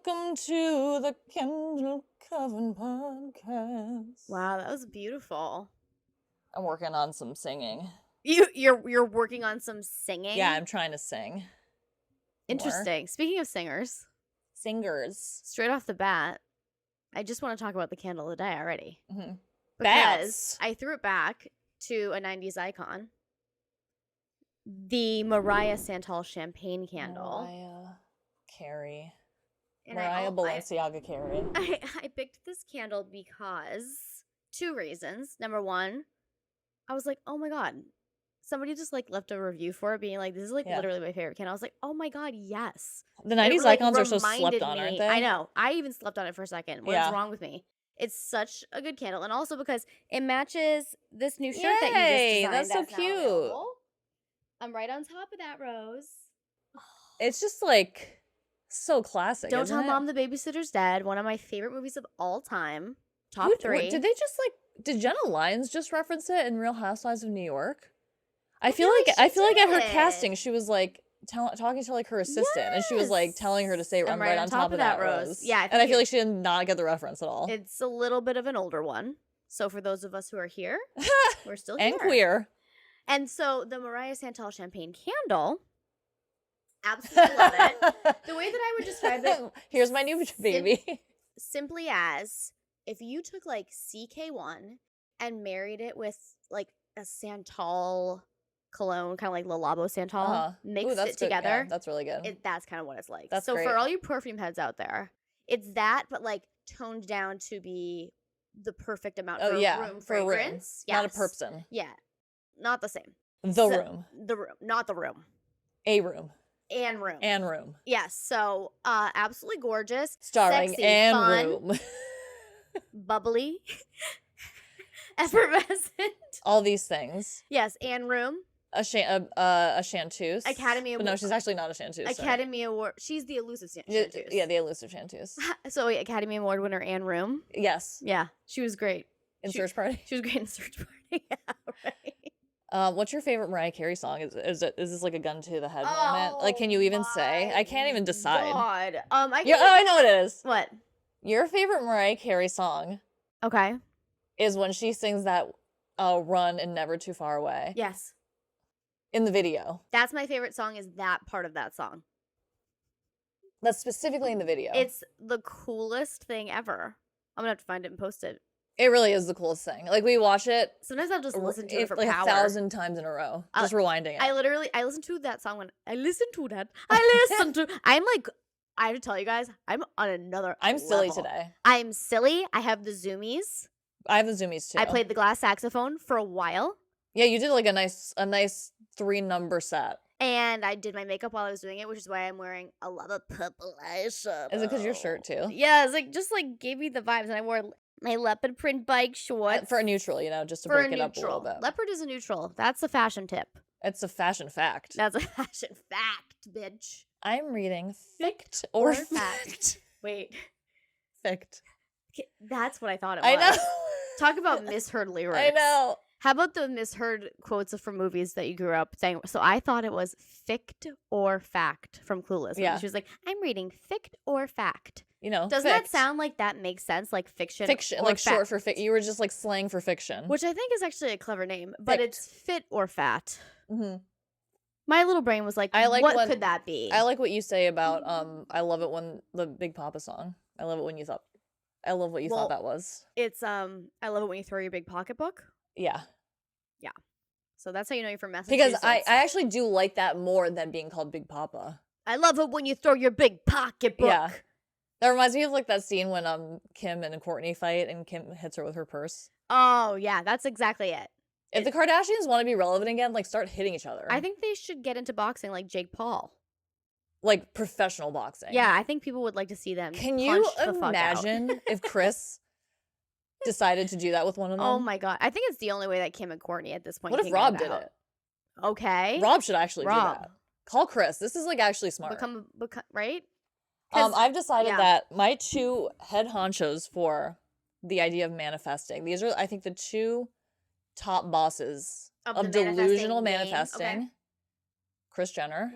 Welcome to the Candle Coven podcast. Wow, that was beautiful. I'm working on some singing. You're working on some singing? Yeah, I'm trying to sing. Interesting. More. Speaking of singers, straight off the bat, I just want to talk about the candle of the day already. Mm-hmm. Because I threw it back to a 90s icon. The Mariah Santal champagne candle. Mariah Carey. And Mariah Balenciaga Carey. I picked this candle because two reasons. Number one, I was like, oh my God. Somebody just like left a review for it being like, this is like literally my favorite candle. I was like, oh my God, yes. The 90s icons are so slept on, aren't they? I know. I even slept on it for a second. What's wrong with me? It's such a good candle. And also because it matches this new shirt that you just designed. That's so cute. I'm right on top of that, Rose. It's just like so classic. Don't Tell Mom the Babysitter's Dead. One of my favorite movies of all time. Top 3. Did they just did Jenna Lyons just reference it in Real Housewives of New York? I feel like at her casting, she was like talking to like her assistant, and she was like telling her to say, "I'm right on top of that, Rose." Yeah, and I feel like she did not get the reference at all. It's a little bit of an older one, so for those of us who are here, we're still here and queer. And so the Mariah Santal champagne candle, absolutely love it. The way that I would describe it, here's my new baby. Simply as if you took like CK1 and married it with like a Santal cologne, kind of like Le Labo Santal, mixed it together. Yeah, that's really good. That's kind of what it's like. That's so great. For all you perfume heads out there, it's that, but like toned down to be the perfect amount for room fragrance. Yes. Not a person. Yeah, not the same. The room, not the room. A room. And room. And room. Yes. So, absolutely gorgeous. Starring sexy, and fun, room. Bubbly. Effervescent. All these things. Yes, and room. A chanteuse. Academy Award. But no, she's actually not a chanteuse. Academy Award. She's the elusive chanteuse. Yeah, the elusive chanteuse. So Academy Award winner Anne Room. Yes. Yeah, she was great. In Search Party? She was great in Search Party. Yeah, right. What's your favorite Mariah Carey song? Is this like a gun to the head moment? Like, can you even say? I can't even decide. God. I know what it is. What? Your favorite Mariah Carey song? Okay. Is when she sings that "Run" and "Never Too Far Away." Yes. In the video. That's my favorite song. Is that part of that song? That's specifically in the video. It's the coolest thing ever. I'm gonna have to find it and post it. It really is the coolest thing. Like, we watch it. Sometimes I'll just listen to it for like power. 1,000 times in a row. Just rewinding it. I listen to that song when I listen to that. I'm like, I have to tell you guys, I'm on another I'm level. silly today. I'm silly. I have the zoomies. I have the zoomies too. I played the glass saxophone for a while. Yeah, you did like a nice 3-number set. And I did my makeup while I was doing it, which is why I'm wearing a lot of purple eyeshadow. Is it because your shirt too? Yeah, it's like just like gave me the vibes, and I wore my leopard print bike shorts for a neutral, just to break it up a little bit. Leopard is a neutral. That's a fashion tip. It's a fashion fact. That's a fashion fact, bitch. I'm reading fict or fact. Wait, fict. Okay, that's what I thought it was. I know. Talk about misheard lyrics. I know. How about the misheard quotes from movies that you grew up saying? So I thought it was fict or fact from Clueless. Yeah. She was like, I'm reading fict or fact. Doesn't fict. that sound like that makes sense? Like fiction. Fiction, like fact. Short for fict. You were just like slang for fiction. Which I think is actually a clever name, but it's fit or fat. Mm-hmm. My little brain was like, what could that be? I like what you say about, I love it when the Big Papa song. I love it when you thought. I love what you thought that was. It's, I love it when you throw your big pocketbook. Yeah. Yeah. So that's how you know you're from Massachusetts. Because I actually do like that more than being called Big Papa. I love it when you throw your big pocketbook. Yeah. That reminds me of like that scene when Kim and Courtney fight and Kim hits her with her purse. Oh, yeah. That's exactly it. If the Kardashians want to be relevant again, like start hitting each other. I think they should get into boxing like Jake Paul. Like professional boxing. Yeah, I think people would like to see them. Can you imagine if Chris decided to do that with one of them? Oh my God. I think it's the only way that Kim and Courtney at this point. What if Rob did it? Okay. Rob should actually do that. Call Chris. This is like actually smart. Become right? I've decided that my 2 head honchos for the idea of manifesting. These are, I think, the 2 top bosses of delusional manifesting. Okay. Kris Jenner,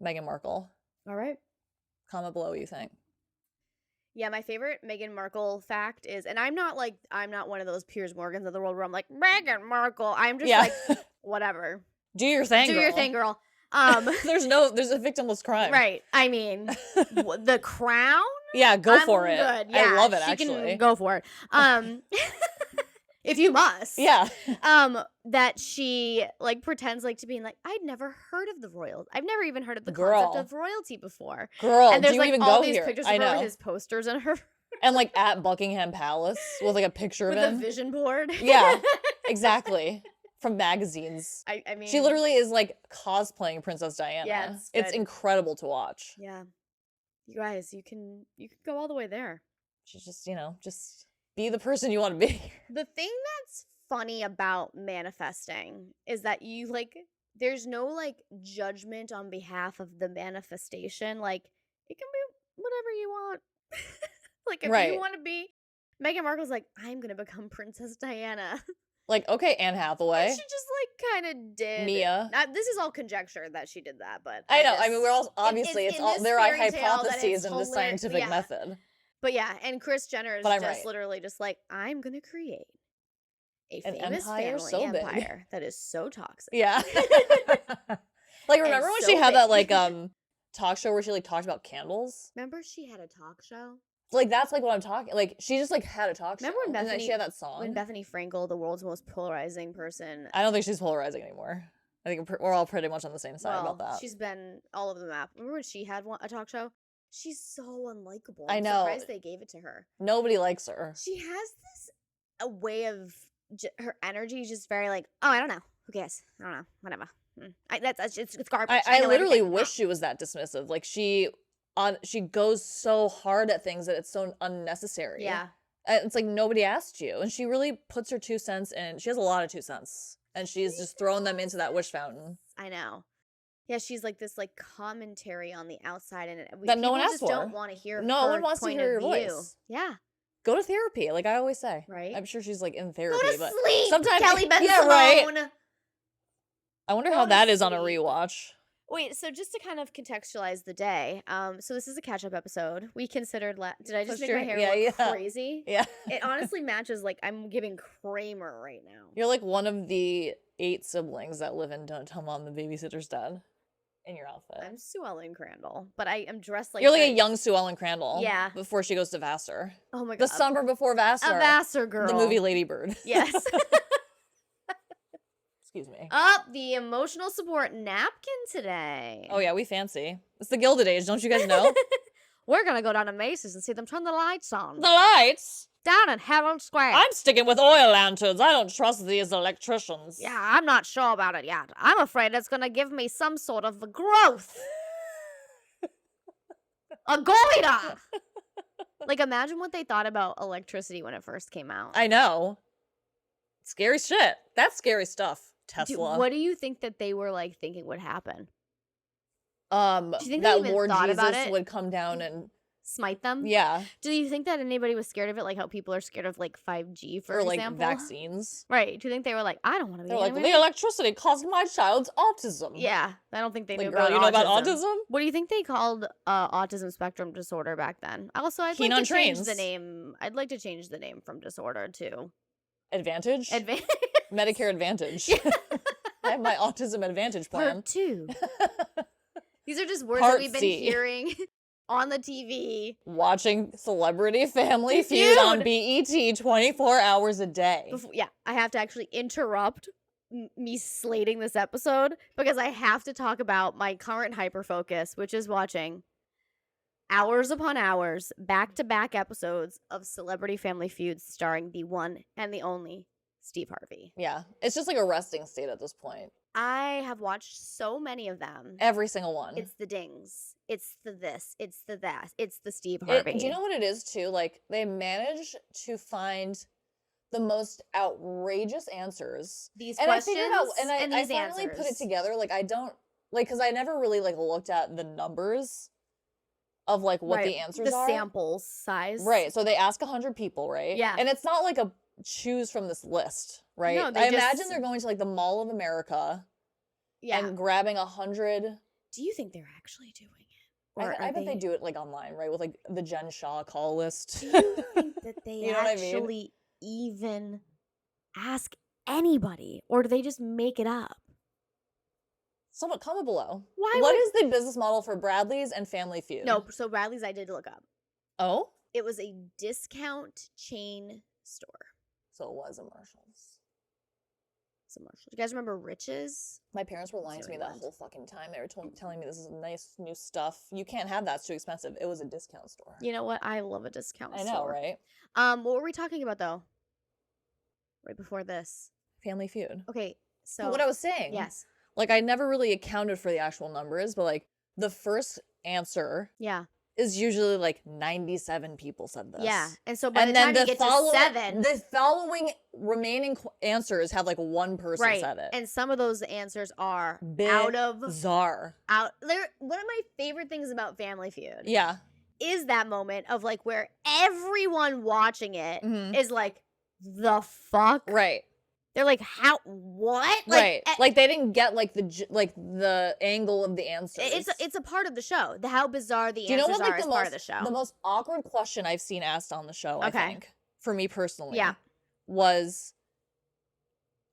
Meghan Markle. All right. Comment below what you think. Yeah, my favorite Meghan Markle fact is, and I'm not one of those Piers Morgans of the world where I'm like, Meghan Markle. I'm just like, whatever. Do your thing, Do girl. your thing, girl. There's a victimless crime. Right. I mean, the Crown? Yeah, go for it. Good. Yeah, I love it, she actually. can go for it. If you must. Yeah. That she like pretends like to be like, I'd never heard of the royal. I've never even heard of the concept of royalty before. Girl, and there's do you like even all go these here? pictures of her with his posters and her and like at Buckingham Palace with like a picture of him. With a vision board. Yeah, exactly. From magazines. I mean, she literally is like cosplaying Princess Diana. Yeah, it's incredible to watch. Yeah. You guys, you can go all the way there. She's just, just be the person you want to be. The thing that's funny about manifesting is that you like there's no like judgment on behalf of the manifestation. Like it can be whatever you want. Like if you want to be Meghan Markle's like, I'm gonna become Princess Diana. Like, okay, Anne Hathaway. And she just like kind of did. Mia. This is all conjecture that she did that, but I know. I mean, we're all obviously it's all there are hypotheses in the scientific yeah. method. But yeah, and Kris Jenner is just literally just like, I'm gonna create an famous family empire that is so toxic. Yeah. Like, remember when she had that like talk show where she like talked about candles? Remember she had a talk show? Like, that's like what I'm talking. Like, she just like had a talk show. Remember when she had that song? When Bethany Frankel, the world's most polarizing person. I don't think she's polarizing anymore. I think we're all pretty much on the same side about that. She's been all over the map. Remember when she had a talk show? She's so unlikable. I know. I'm surprised they gave it to her. Nobody likes her. She has a way of her energy is just very like, oh, I don't know. Who cares? I don't know. Whatever. It's garbage. I literally wish she was that dismissive. Like she goes so hard at things that it's so unnecessary. Yeah. It's like nobody asked you. And she really puts her 2 cents in. She has a lot of 2 cents. And she's just throwing them into that wish fountain. I know. Yeah, she's like this like commentary on the outside, and that no one asked for. Don't want to hear. No one wants to hear your voice. Yeah. Go to therapy, like I always say. Right. I'm sure she's like in therapy, Go to but sleep, sometimes Kelly Ben-Simone. Right. I wonder how that is on a rewatch. Wait, so just to kind of contextualize the day, so this is a catch-up episode. We considered did I just make my hair look crazy? Yeah. It honestly matches, like, I'm giving Kramer right now. You're like one of the 8 siblings that live in Don't Tell Mom the Babysitter's Dead in your outfit. I'm Sue Ellen Crandall, but I am dressed like You're like a young Sue Ellen Crandall. Yeah. Before she goes to Vassar. Oh my God. The summer before Vassar. A Vassar girl. The movie Lady Bird. Yes. Excuse me. The emotional support napkin today. Oh yeah, we fancy. It's the Gilded Age, don't you guys know? We're gonna go down to Macy's and see them turn the lights on. The lights? Down in Herald Square. I'm sticking with oil lanterns. I don't trust these electricians. Yeah, I'm not sure about it yet. I'm afraid it's gonna give me some sort of growth. A goiter! Like, imagine what they thought about electricity when it first came out. I know. Scary shit. That's scary stuff. Tesla. What do you think that they were like thinking would happen? Do you think that Lord Jesus would come down and smite them? Yeah. Do you think that anybody was scared of it, like how people are scared of like 5G, for example? Like vaccines? Right. Do you think they were like, I don't want to be? They're like, the electricity caused my child's autism. Yeah, I don't think they knew about. You know about autism? What do you think they called autism spectrum disorder back then? Also, I'd like to change the name. I'd like to change the name from disorder to Advantage. Medicare Advantage. I have my autism advantage plan. Part 2. These are just words that we've been hearing on the TV. Watching Celebrity Family Feud on BET 24 hours a day. I have to actually interrupt me slating this episode because I have to talk about my current hyper-focus, which is watching hours upon hours, back-to-back episodes of Celebrity Family Feud starring the one and the only Steve Harvey. Yeah. It's just like a resting state at this point. I have watched so many of them. Every single one. It's the dings. It's the this. It's the that. It's the Steve Harvey. Do you know what it is, too? Like, they manage to find the most outrageous answers. These questions and I finally put it together. Like, I don't, like, because I never really, like, looked at the numbers of, like, what the answers are. The sample size. Right. So they ask 100 people, right? Yeah. And it's not like a choose from this list, right? No, I imagine they're going to like the Mall of America and grabbing 100. Do you think they're actually doing it? I bet they do it like online, right? With like the Jen Shaw call list. Do you think that they You know what I mean? actually even ask anybody, or do they just make it up? Someone comment below. Why What is the business model for Bradley's and Family Feud? No, so Bradley's I did look up. Oh? It was a discount chain store. So it was a Marshall's. It's a Marshall. Do you guys remember Rich's? My parents were lying to me that whole fucking time. They were telling me this is nice new stuff. You can't have that. It's too expensive. It was a discount store. You know what? I love a discount store. I know, right? What were we talking about though? Right before this. Family Feud. Okay, so But what I was saying. Yes. Like, I never really accounted for the actual numbers, but like the first answer is usually like 97 people said this. Yeah. And so by the time you get to 7, the following remaining answers have like one person said it. And some of those answers are bizarre. One of my favorite things about Family Feud is that moment of like where everyone watching it is like, the fuck? Right. They're like, how? What? Right. Like they didn't get like the angle of the answers. It's a part of the show. How bizarre the answers are is part of the show. The most awkward question I've seen asked on the show, I think, for me personally, was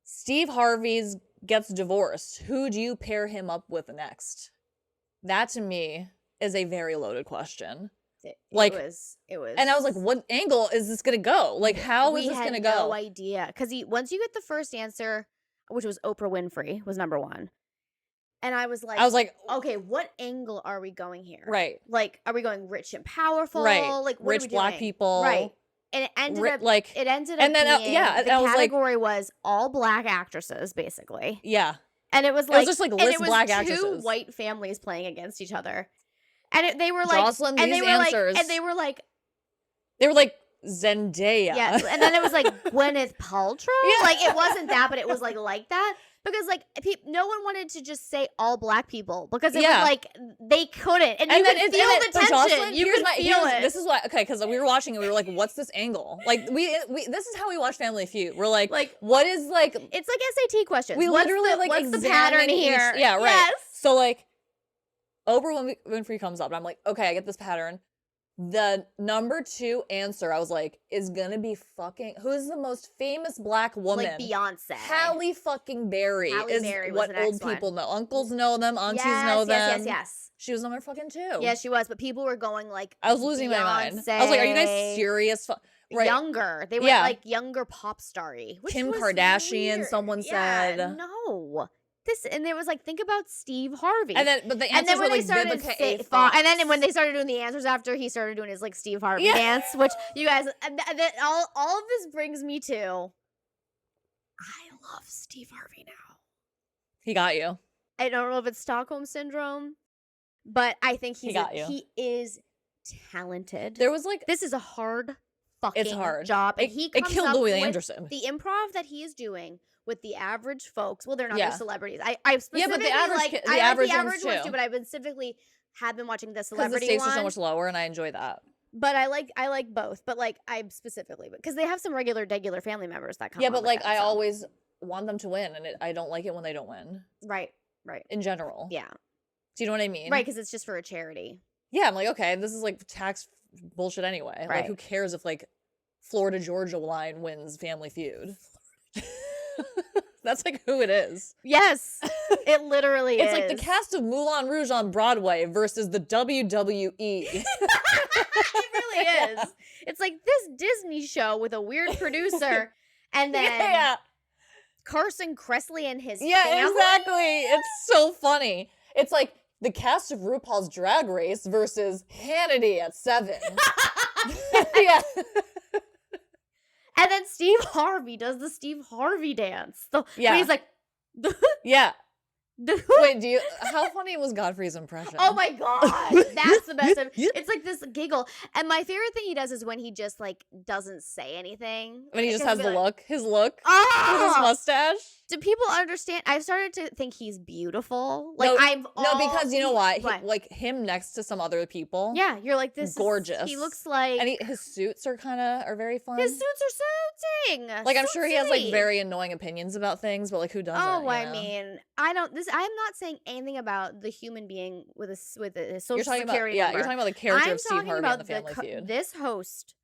Steve Harvey's gets divorced. Who do you pair him up with next? That to me is a very loaded question. It was, and I was like, "What angle is this gonna go? Like, how is this gonna go?" No idea, because once you get the first answer, which was Oprah Winfrey, was number 1, and I was like, "Okay, what angle are we going here? Right? Like, are we going rich and powerful? Right? Like, what rich are we black doing? people? Right? And it ended up and then being, the category was all black actresses, basically. Yeah, and it was like, it was just like list black actresses. 2 white families playing against each other. And they were like, Jocelyn, and they were answers. like, and they were like Zendaya. Yes, and then it was like Gwyneth Paltrow. Yeah. Like it wasn't that, but it was like that because like no one wanted to just say all black people because it was like they couldn't, and you could feel the tension. Jocelyn, you could feel it. This is why, because we were watching and we were like, what's this angle? Like we this is how we watch Family Feud. We're like what is like? It's like SAT questions. We literally what's the pattern here? Yeah, right. Yes. So like, Oprah Winfrey comes up, and I'm like, okay, I get this pattern. The number 2 answer, I was like, is gonna be fucking, who's the most famous black woman? Like Beyonce. Halle fucking Berry. Halle Berry was what old people know. Uncles know them, aunties know them. Yes. She was number fucking 2. Yeah, she was, but people were going like, I was losing my mind. I was like, are you guys serious? Right. Younger. They were like younger pop starry. Kim Kardashian, weird. Someone said. No. And there was like, think about Steve Harvey. And then, but the answers were like Vivica A. Fox. And then when they started doing the answers after, he started doing his like Steve Harvey dance, which you guys, all of this brings me to, I love Steve Harvey now. He got you. I don't know if it's Stockholm Syndrome, but I think he is talented. There was like, this is a hard fucking job. And it killed Louis Anderson. The improv that he is doing with the average folks. Well, they're not they're celebrities. I specifically but the average, the average ones too. But I've been specifically been watching the celebrity because the stakes one. are so much lower, and I enjoy that. But I like both. But like I specifically because they have some regular family members that come. Yeah, but like I always want them to win, and I don't like it when they don't win. Right. In general. Yeah. Do you know what I mean? Right, because it's just for a charity. Yeah, I'm like, okay, this is like tax bullshit anyway. Like, who cares if like Florida Georgia line wins Family Feud? That's like who it is. Yes, it literally is. It's like the cast of Moulin Rouge on Broadway versus the WWE. It really is. It's like this Disney show with a weird producer and then Carson Kressley and his family. Exactly. It's so funny. It's like the cast of RuPaul's Drag Race versus Hannity at 7. Yeah. And then Steve Harvey does the Steve Harvey dance. He's like, yeah. Wait, how funny was Godfrey's impression? Oh my God. That's the best. It's like this giggle. And my favorite thing he does is when he just like doesn't say anything. When he just has his look with his mustache. Do people understand? I've started to think he's beautiful. Because you know why? What? Like him next to some other people. Yeah, you're like, this gorgeous. He looks like, and his suits are very fun. His suits are suiting. Like I'm sure he has like very annoying opinions about things, but like who doesn't? Oh, I mean, I'm not saying anything about the human being with a social security number. You're talking about the character I'm of Steve talking Harvey about on the Family Feud. This host.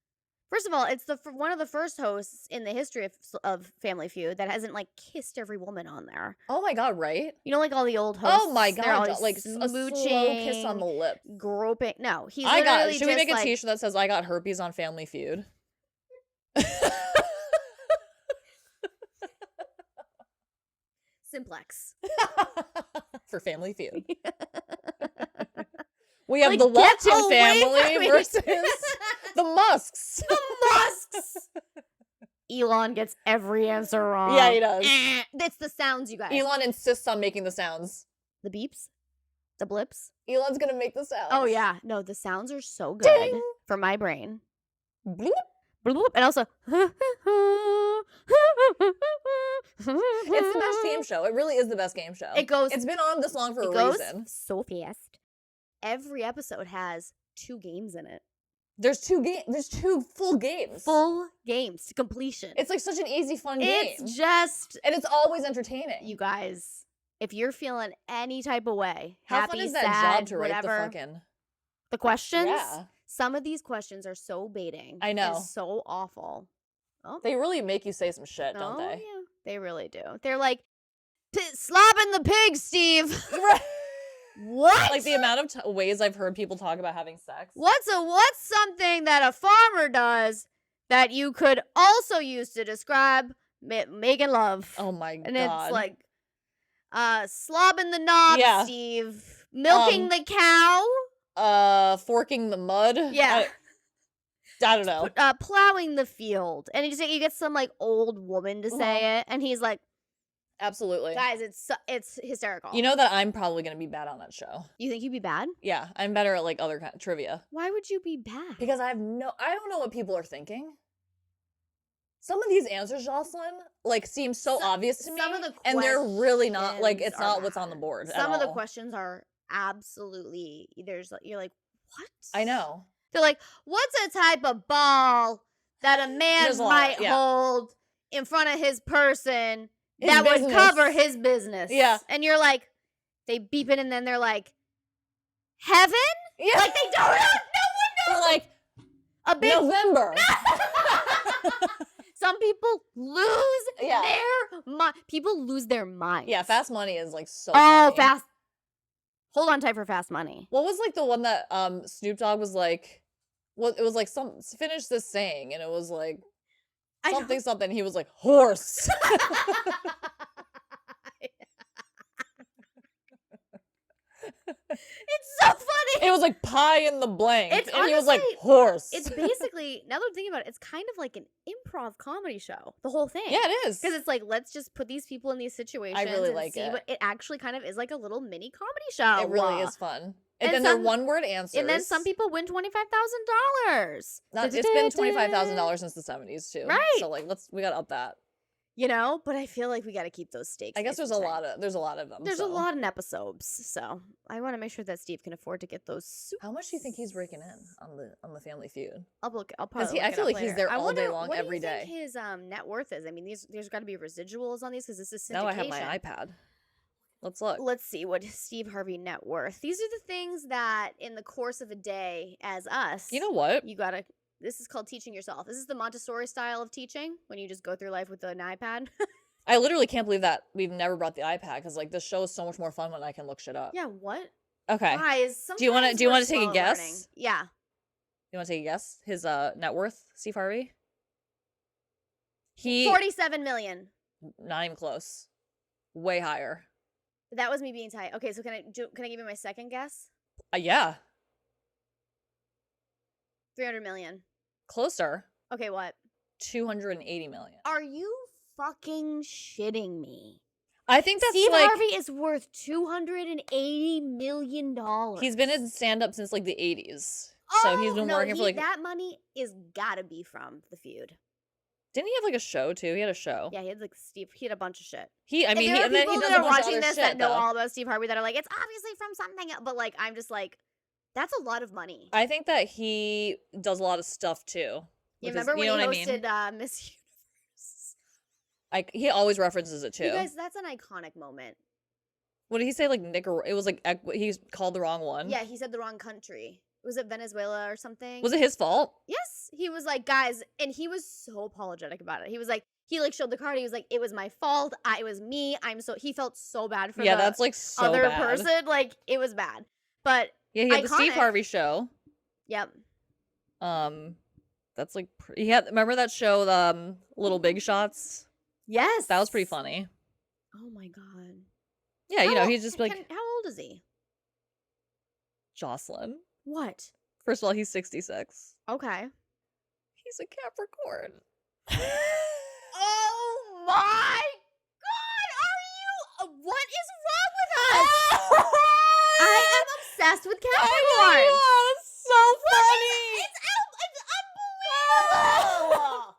First of all, it's one of the first hosts in the history of Family Feud that hasn't like kissed every woman on there. Oh my god, right? You know, like all the old hosts. Oh my god, like smooching, a slow kiss on the lip, groping. No, he's. Should we make a T-shirt that says "I got herpes on Family Feud"? Simplex for Family Feud. We have the Walton family versus the Musks. The Musks. Elon gets every answer wrong. Yeah, he does. It's the sounds, you guys. Elon insists on making the sounds. The beeps? The blips? Elon's gonna make the sounds. Oh, yeah. No, the sounds are so good Ding! for my brain. Bloop. Bloop. And also... It's the best game show. It really is the best game show. It's been on this long for a reason. So fast. Every episode has 2 games in it. There's 2 full games. Full games to completion. It's like such an easy, fun game. It's just... And it's always entertaining. You guys, if you're feeling any type of way, how happy, fun is that sad, job to write whatever, the questions? Yeah. Some of these questions are so baiting. I know. And so awful. Oh. They really make you say some shit, don't they? Yeah, they really do. They're like, slopping the pig, Steve. Right. What? Like the amount of ways I've heard people talk about having sex. What's something that a farmer does that you could also use to describe making love? Oh my god. And it's like, slobbing the knob, Steve. Milking the cow. Forking the mud. Yeah. I don't know. Plowing the field. And you get some like old woman to say it, and he's like, absolutely. guys, it's hysterical. You know that I'm probably going to be bad on that show. You think you'd be bad? Yeah, I'm better at like other kind of trivia. Why would you be bad? Because I don't know what people are thinking. Some of these answers, Jocelyn, like seem so obvious to me. Some of the and they're really not like it's not what's on the board. Some of the questions are absolutely you're like, what? I know. They're like, what's a type of ball that a man might hold in front of his person that would cover his business? Yeah. And you're like, they beep it and then they're like, heaven? Yeah. Like they don't know. No one knows. Or like a big November. Some people lose their mind. People lose their minds. Yeah, Fast Money is like so funny. Fast. Hold on tight for Fast Money. What was like the one that Snoop Dogg was like, well, it was like finish this saying, and it was like something. He was like, horse. It's so funny. It was like pie in the blank. And honestly, he was like, horse. It's basically, now that I'm thinking about it, it's kind of like an improv comedy show. The whole thing. Yeah, it is. Because it's like, let's just put these people in these situations. I really like it. It actually kind of is like a little mini comedy show. It really is fun. And then they're one-word answers. And then some people win $25,000. It's been $25,000 since the 70s too. Right. So like, we gotta up that. You know, but I feel like we got to keep those stakes. I guess there's a lot of them. There's a lot of episodes, so I want to make sure that Steve can afford to get those. How much do you think he's raking in on the Family Feud? I'll probably. I feel like he's there all day long, every day. What do you think his net worth is? I mean, there's got to be residuals on these because this is syndication. Now I have my iPad. Let's look. Let's see what Steve Harvey net worth. These are the things that in the course of a day, as us, you know what? You gotta. This is called teaching yourself. This is the Montessori style of teaching, when you just go through life with an iPad. I literally can't believe that we've never brought the iPad, because like this show is so much more fun when I can look shit up. Yeah, what? Okay. Guys, do you want to take a guess? Learning. Yeah. You want to take a guess? His net worth, Steve Harvey? 47 million. Not even close. Way higher. That was me being tight. Okay, so can I give you my second guess? Yeah. 300 million. Closer. Okay, what? 280 million. Are you fucking shitting me? I think that's Steve Harvey is worth $280 million. He's been in stand-up since like the 80s. So he's been working for like... That money is gotta be from the Feud. Didn't he have like a show too? He had a show. Yeah, he had like Steve. He had a bunch of shit. And then he does a bunch that are of watching other this shit, that know though. all about Steve Harvey that are like, it's obviously from something, but like, I'm just like, that's a lot of money. I think that he does a lot of stuff too. You remember when he hosted Miss Universe? He always references it too. You guys, that's an iconic moment. What did he say? Like It was like he called the wrong one. Yeah, he said the wrong country. Was it Venezuela or something? Was it his fault? Yes. He was like, guys, and he was so apologetic about it. He was like, he like showed the card. He was like, it was my fault. It was me. He felt so bad for the that's like so other bad. person. Like, it was bad. But yeah, he had the Steve Harvey show. Yep. That's like remember that show, Little Big Shots? Yes. That was pretty funny. Oh my god. Yeah, he's just like, how old is he? Jocelyn. What? First of all, he's 66. Okay. He's a Capricorn. Oh my god! What is wrong with us? I am obsessed with Capricorn. It's so funny. It's unbelievable.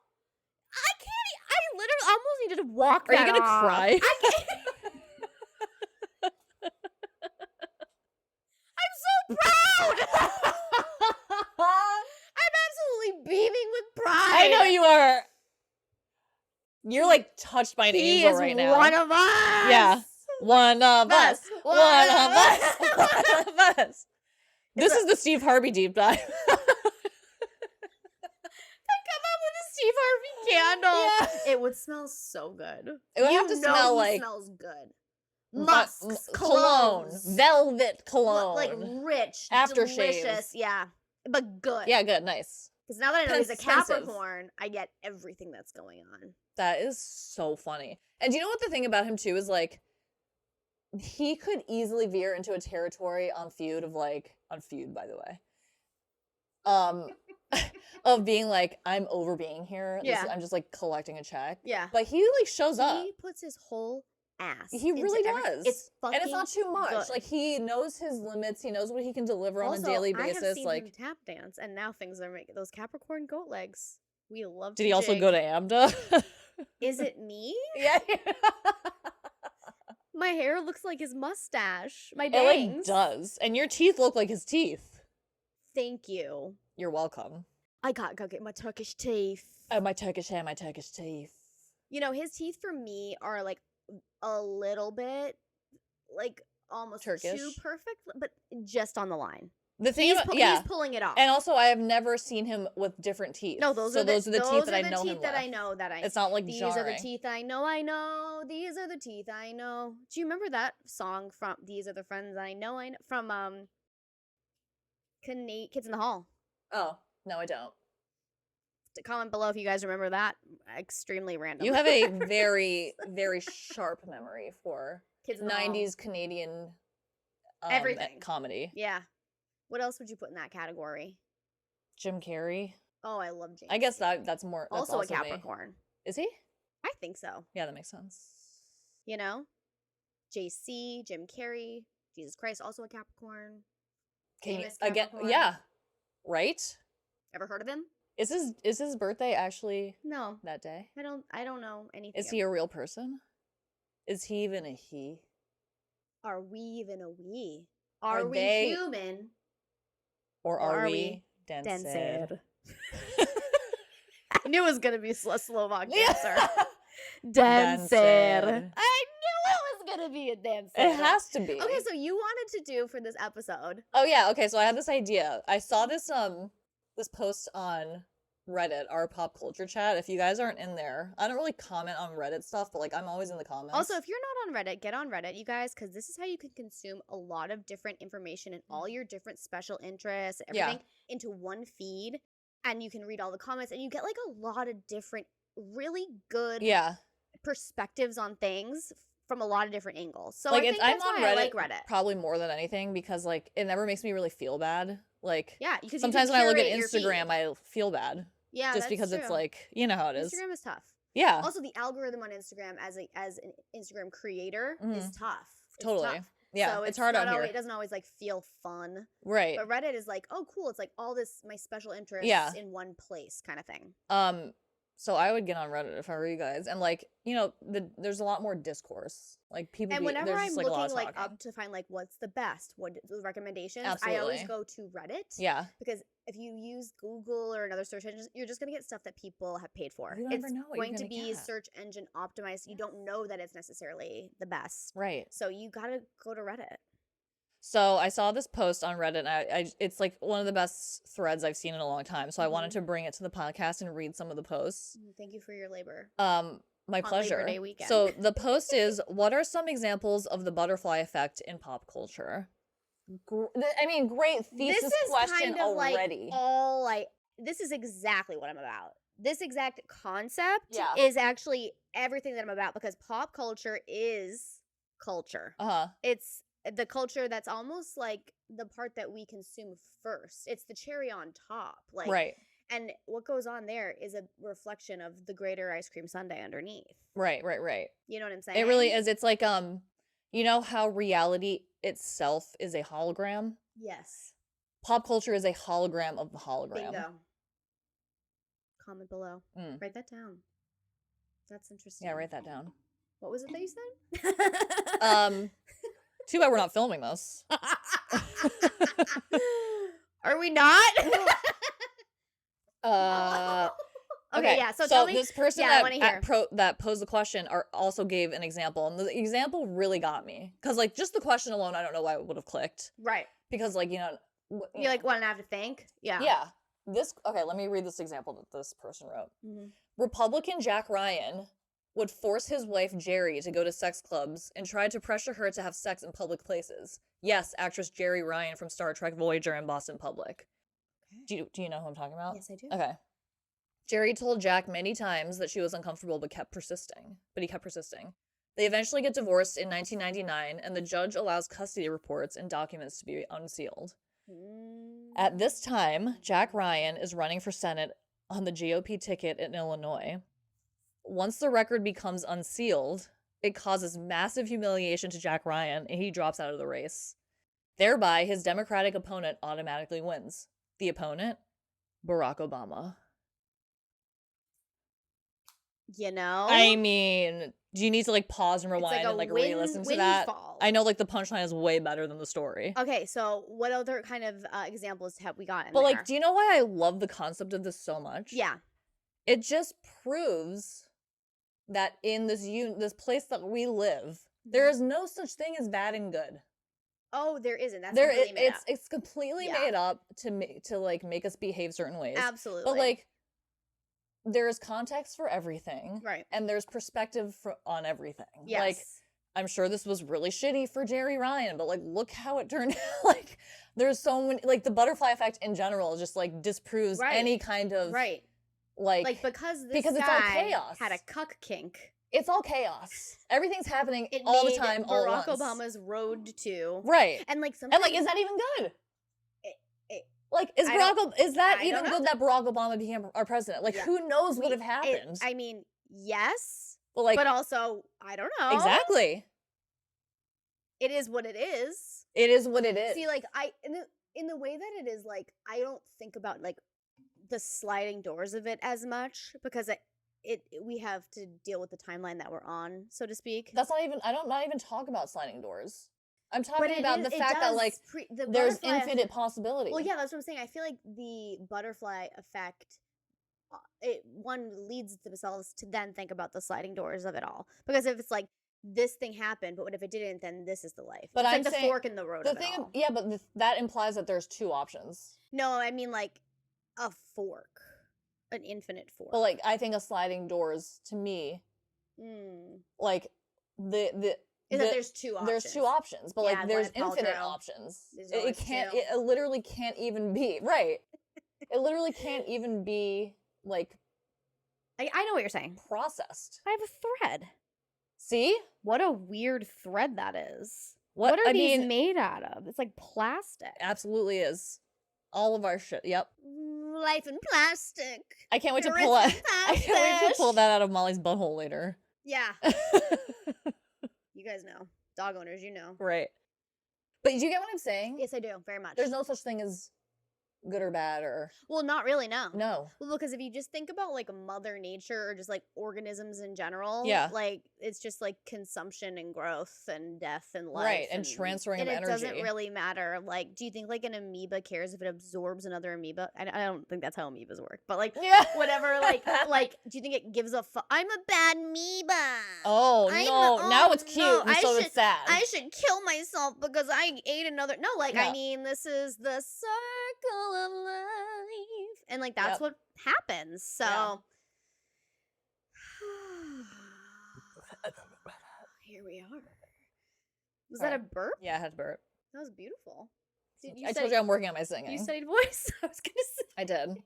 I can't. I literally almost needed to walk. Are you gonna cry? I can't. I'm so proud. I'm absolutely beaming with pride. I know you are. You're like touched by an angel right now. One of us. Yeah. One of us. One of us. One of us. This is the Steve Harvey deep dive. Come up with a Steve Harvey candle. Yeah. It would smell so good. It would have to smell like smells good. Musk, cologne, velvet cologne, like rich, aftershave. Delicious, yeah, but good. Yeah, good, nice. Because now that I know he's a Expensive. Capricorn, I get everything that's going on. That is so funny. And do you know what the thing about him too is, like, he could easily veer into a territory on Feud by the way. Of being like, I'm over being here. Yeah. I'm just like collecting a check. Yeah. But he like shows up. He puts his whole ass. He really does. It's fucking and it's not too much. good. Like, he knows his limits. He knows what he can deliver on a daily basis. I have seen like him tap dance, and now things are making those Capricorn goat legs. We love. Did he also go to AMDA? Is it me? Yeah. My hair looks like his mustache. My It bangs. like does. And your teeth look like his teeth. Thank you. You're welcome. I gotta go get my Turkish teeth. Oh, my Turkish hair, my Turkish teeth. You know, his teeth for me are like a little bit, like almost Turkish? too perfect, but just on the line. The thing He's, about, he's pulling it off. And also, I have never seen him with different teeth. No, those are the teeth that I know him with. It's not like these jarring. are the teeth I know. These are the teeth I know. Do you remember that song from These Are the Friends I Know from Kids in the Hall? Oh, no, I don't. Comment below if you guys remember that. Extremely random. You have a very, very sharp memory for Kids in the 90s Hall. Canadian Everything. comedy. Yeah. What else would you put in that category? Jim Carrey. Oh, I love James. I guess that's more. That's also a Capricorn. Me. Is he? I think so. Yeah, that makes sense. You know? JC, Jim Carrey, Jesus Christ, also a Capricorn. Famous Capricorn. Yeah. Right? Ever heard of him? Is his birthday actually No. that day? I don't know anything. Is he a real person? Is he even a he? Are we even a we? Are we they human? Or are we dancer? I knew it was going to be a Slovak dancer. Dancer. Dancer. I knew it was going to be a dancer. It has to be. Okay, so you wanted to do for this episode. Oh yeah, okay, so I had this idea. I saw this this post on Reddit, our pop culture chat. If you guys aren't in there, I don't really comment on Reddit stuff, but like I'm always in the comments. Also, if you're not on Reddit, get on Reddit, you guys, because this is how you can consume a lot of different information and all your different special interests, everything into one feed, and you can read all the comments, and you get like a lot of different, really good perspectives on things from a lot of different angles. So like, I think that's why I like Reddit probably more than anything, because like it never makes me really feel bad. Like because sometimes when I look at Instagram, I feel bad. Yeah, just because true. It's like, you know how it is. Instagram is tough. Yeah. Also, the algorithm on Instagram as an Instagram creator is tough. It's totally. tough. Yeah, so it's hard out here. It doesn't always like feel fun. Right. But Reddit is like, oh, cool. It's like all this my special interests in one place kind of thing. So I would get on Reddit if I were you guys, and like, you know, there's a lot more discourse. Like people, And whenever there's I'm just like a lot looking of like talking. up to find like what's the best, what the recommendations, I Absolutely. always go to Reddit. Yeah. Because if you use Google or another search engine, you're just gonna get stuff that people have paid for. You never know what going you're to gonna be get. search engine optimized. You don't know that it's necessarily the best. Right. So you gotta go to Reddit. So I saw this post on Reddit, and it's like one of the best threads I've seen in a long time. So I wanted to bring it to the podcast and read some of the posts. Thank you for your labor. My pleasure. Labor Day weekend. So the post is, what are some examples of the butterfly effect in pop culture? I mean, great thesis question kind of already. This is exactly what I'm about. This exact concept Yeah. is actually everything that I'm about, because pop culture is culture. It's the culture that's almost like the part that we consume first. It's the cherry on top. Like, right. And what goes on there is a reflection of the greater ice cream sundae underneath. Right. You know what I'm saying? It really is. It's like, you know how reality itself is a hologram? Yes. Pop culture is a hologram of the hologram. Bingo. Comment below. Write that down. That's interesting. Yeah, write that down. What was it that you said? Too bad we're not filming this. Are we not? Okay, yeah. So tell me, this person that posed the question also gave an example, and the example really got me, because like just the question alone, I don't know why it would have clicked. Right. Because like you like want to have to think. Yeah. Yeah. Let me read this example that this person wrote. Republican Jack Ryan would force his wife Jerry to go to sex clubs and tried to pressure her to have sex in public places. Yes, actress Jerry Ryan from Star Trek Voyager and Boston Public. Okay. Do you know who I'm talking about? Yes, I do. Okay. Jerry told Jack many times that she was uncomfortable, but he kept persisting. They eventually get divorced in 1999, and the judge allows custody reports and documents to be unsealed. At this time, Jack Ryan is running for Senate on the GOP ticket in Illinois. Once the record becomes unsealed, it causes massive humiliation to Jack Ryan, and he drops out of the race. Thereby, his Democratic opponent automatically wins. The opponent? Barack Obama. You know? I mean, do you need to like pause and rewind and like re-listen to that? I know like the punchline is way better than the story. Okay, so what other kind of examples have we got in But there? like, do you know why I love the concept of this so much? Yeah. It just proves that in this place that we live, there is no such thing as bad and good. Oh, there isn't. That's completely made up. It's completely made up to like make us behave certain ways. Absolutely. But like, there's context for everything, right? And there's perspective on everything. Yes. Like, I'm sure this was really shitty for Jerry Ryan, but like, look how it turned out. Like, there's so many, like the butterfly effect in general just like disproves any kind of like because it's all chaos. Had a cuck kink. It's all chaos. Everything's happening all the time. Barack Obama's road to and like sometimes, is that even good? Like, is that even good that Barack Obama became our president? Like, who knows what would have happened? I mean, yes, but also, I don't know. Exactly. It is what it is. It is what it is. See, like, in the way that it is, like, I don't think about, like, the sliding doors of it as much, because we have to deal with the timeline that we're on, so to speak. That's not even, not even talk about sliding doors. I'm talking about the fact that, like, there's infinite possibility. Well, yeah, that's what I'm saying. I feel like the butterfly effect, one leads themselves to then think about the sliding doors of it all. Because if it's like, this thing happened, but what if it didn't, then this is the life. But it's I'm like the saying, fork in the road of it all. Yeah, but that implies that there's two options. No, I mean, like, a fork. An infinite fork. But, like, I think a sliding doors, to me, like, that there's two options. There's two options, but like there's infinite options. It literally can't even be right. It literally can't even be like. I know what you're saying. Processed. I have a thread. See? What a weird thread that is. What are these made out of? It's like plastic. Absolutely is. All of our shit. Yep. Life in plastic. I can't wait to pull that. I can't wait to pull that out of Molly's butthole later. Yeah. You guys know. Dog owners, you know. Right. But do you get what I'm saying? Yes, I do. Very much. There's no such thing as good or bad or... Well, not really, no. No. Well, because if you just think about, like, Mother Nature or just, like, organisms in general, yeah, like, it's just, like, consumption and growth and death and life. Right, and transferring of energy. And it doesn't really matter. Like, do you think, like, an amoeba cares if it absorbs another amoeba? I don't think that's how amoebas work. But, like, whatever, like, do you think it gives a fuck? I'm a bad amoeba. Oh, no. Now it's cute no, it's sad. I should kill myself because I ate another... No, like, I mean, this is the circle of life. And, like, that's what happens. So... Here we are. Was that a burp? Yeah, I had to burp. That was beautiful. I told you I'm working on my singing. You studied voice? I was gonna say. I did.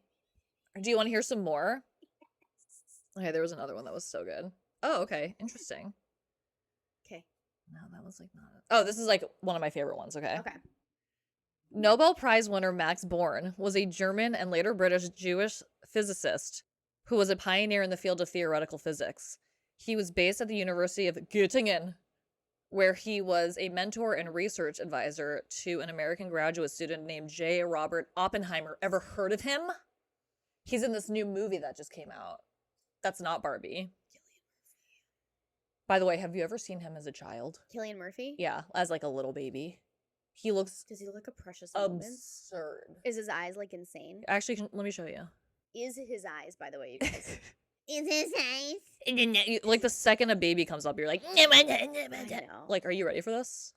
Do you want to hear some more? Okay, there was another one that was so good. Oh, okay. Interesting. Okay. No, that was like not... Oh, this is like one of my favorite ones, okay? Okay. Nobel Prize winner Max Born was a German and later British Jewish physicist who was a pioneer in the field of theoretical physics. He was based at the University of Göttingen, where he was a mentor and research advisor to an American graduate student named J. Robert Oppenheimer. Ever heard of him? He's in this new movie that just came out. That's not Barbie. By the way, have you ever seen him as a child? Cillian Murphy? Yeah, as like a little baby. He looks... Does he look like a precious absurd. Moment? Is his eyes like insane? Actually, let me show you. Is his eyes, by the way, you guys. Is his eyes? Like the second a baby comes up, you're like, I know. Like, are you ready for this?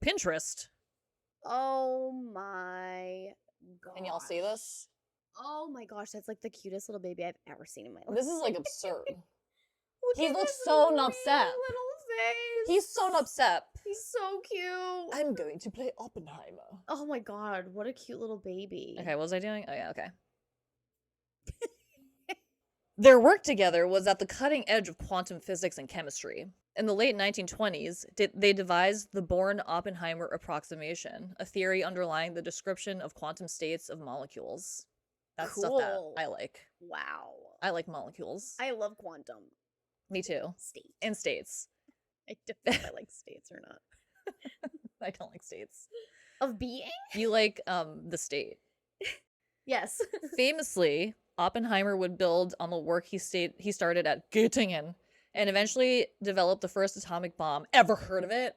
Pinterest. Oh my god. Can y'all see this? Oh my gosh, that's like the cutest little baby I've ever seen in my life. This is like absurd. He looks so upset. Little face. He's so upset. He's so cute. I'm going to play Oppenheimer. Oh my god, what a cute little baby. Okay, what was I doing? Oh yeah, okay. Their work together was at the cutting edge of quantum physics and chemistry. In the late 1920s, they devised the Born-Oppenheimer approximation, a theory underlying the description of quantum states of molecules. That's cool. Stuff that I like. Wow. I like molecules. I love quantum. Me too. State. And states. I don't know if I like states or not. I don't like states. Of being? You like the state. Yes. Famously, Oppenheimer would build on the work he started at Göttingen and eventually developed the first atomic bomb. Ever heard of it?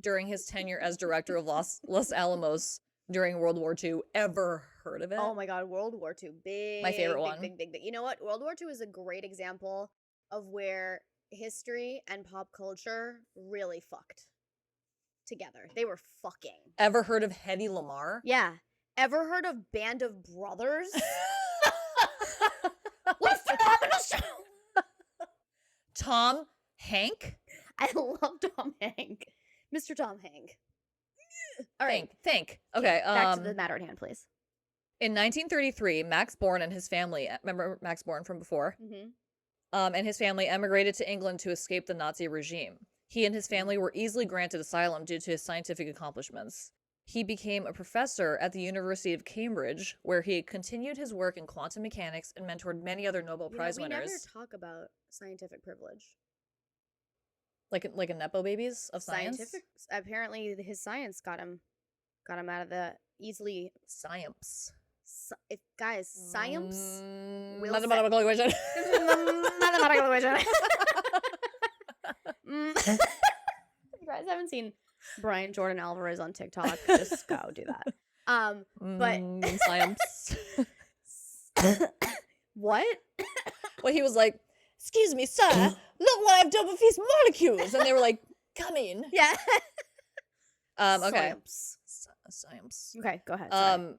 During his tenure as director of Los Alamos during World War II. Ever heard of it? Oh my god, World War II. Big. My favorite one. Big. You know what? World War II is a great example of where history and pop culture really fucked together. They were fucking. Ever heard of Hedy Lamarr? Yeah. Ever heard of Band of Brothers? What a phenomenal show! Tom Hank? I love Tom Hank. Mr. Tom Hank. All right. Think. Okay. Back to the matter at hand, please. In 1933, Max Born and his family, remember Max Born from before? Mm-hmm. And his family emigrated to England to escape the Nazi regime. He and his family were easily granted asylum due to his scientific accomplishments. He became a professor at the University of Cambridge, where he continued his work in quantum mechanics and mentored many other Nobel Prize winners. We never talk about scientific privilege. Like a nepo babies of science? Scientific. Apparently, his science got him out of the easily. Science. Guys, science. Mathematical equation. Mathematical equation. You guys haven't seen Brian Jordan Alvarez on TikTok? Just go do that. But science. What? Well, he was like, "Excuse me, sir. Look what I've done with these molecules," and they were like, "Come in." Yeah. Okay. Science. Okay, go ahead.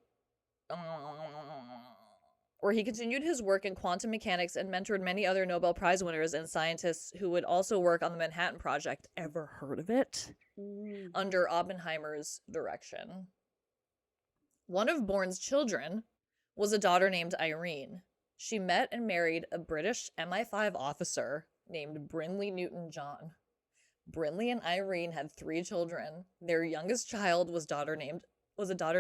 Where he continued his work in quantum mechanics and mentored many other Nobel Prize winners and scientists who would also work on the Manhattan Project. Ever heard of it? Under Oppenheimer's direction. One of Born's children was a daughter named Irene. She met and married a British MI5 officer named Brinley Newton-John. Brinley and Irene had 3 children. Their youngest child was a daughter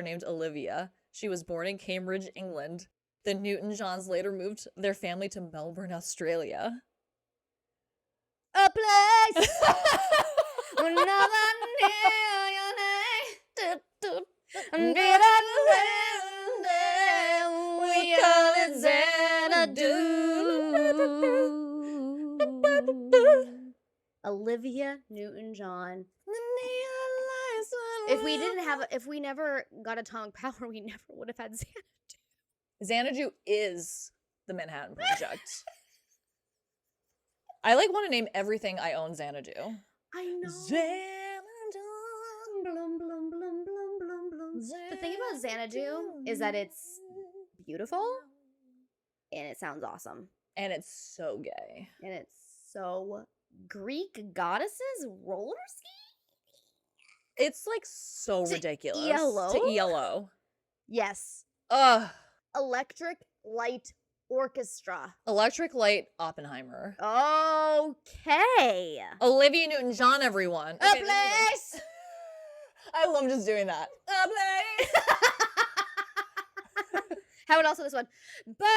named Olivia. She was born in Cambridge, England. The Newton-Johns later moved their family to Melbourne, Australia. A place where no one knew your name. Olivia Newton-John. If we never got atomic power, we never would have had Xanadu. Xanadu is the Manhattan Project. I want to name everything I own Xanadu. I know. Xanadu. Blum, blum, blum, blum, blum, blum. The thing about Xanadu is that it's beautiful and it sounds awesome. And it's so gay. And it's so Greek goddesses roller ski. It's so ridiculous. ELO? To ELO. Yes. Ugh. Electric Light Orchestra. Electric Light Oppenheimer. Okay. Olivia Newton-John, everyone. A place. I love just doing that. A place. How about also this one? But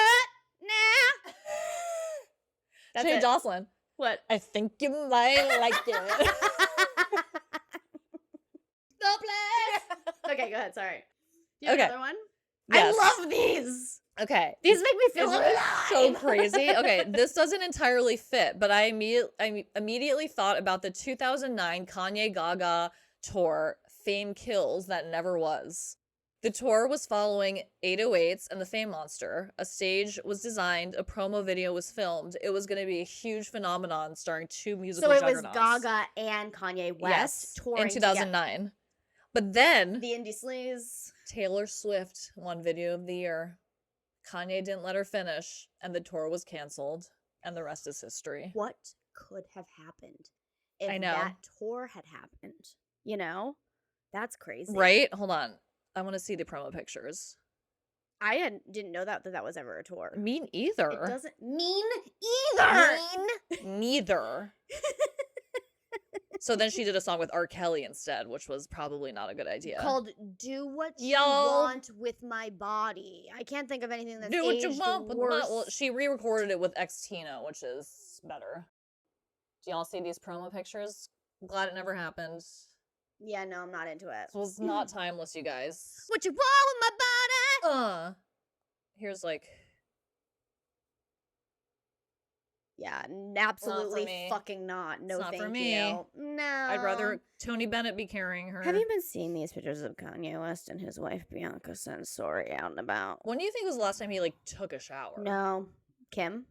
now. That's Hey, it. Jocelyn. What? I think you might like it. The place. Okay, go ahead. Sorry. Do you have another one? Yes. I love these. Okay. These make me feel alive. So crazy. Okay, this doesn't entirely fit, but I immediately thought about the 2009 Kanye Gaga tour, Fame Kills, that never was. The tour was following 808s and the Fame Monster. A stage was designed, a promo video was filmed. It was going to be a huge phenomenon starring two musical juggernauts. So it was Gaga and Kanye West touring in 2009. Together. But then the Indie Sleaze. Taylor Swift won Video of the Year. Kanye didn't let her finish, and the tour was canceled, and the rest is history. What could have happened if that tour had happened? You know? That's crazy. Right? Hold on. I want to see the promo pictures. I didn't know that was ever a tour. Me either. It doesn't mean either. Neither. So then she did a song with R. Kelly instead, which was probably not a good idea. Called "Do What You Want with My Body." I can't think of anything that's Do What You Want with worse. Well, she re-recorded it with Xtina, which is better. Do y'all see these promo pictures? I'm glad it never happened. Yeah, no, I'm not into it. This was not timeless, you guys. What you want with my body? Here's yeah, absolutely fucking not. No, thank you. No. I'd rather Tony Bennett be carrying her. Have you been seeing these pictures of Kanye West and his wife Bianca Censori out and about? When do you think was the last time he took a shower? No. Kim?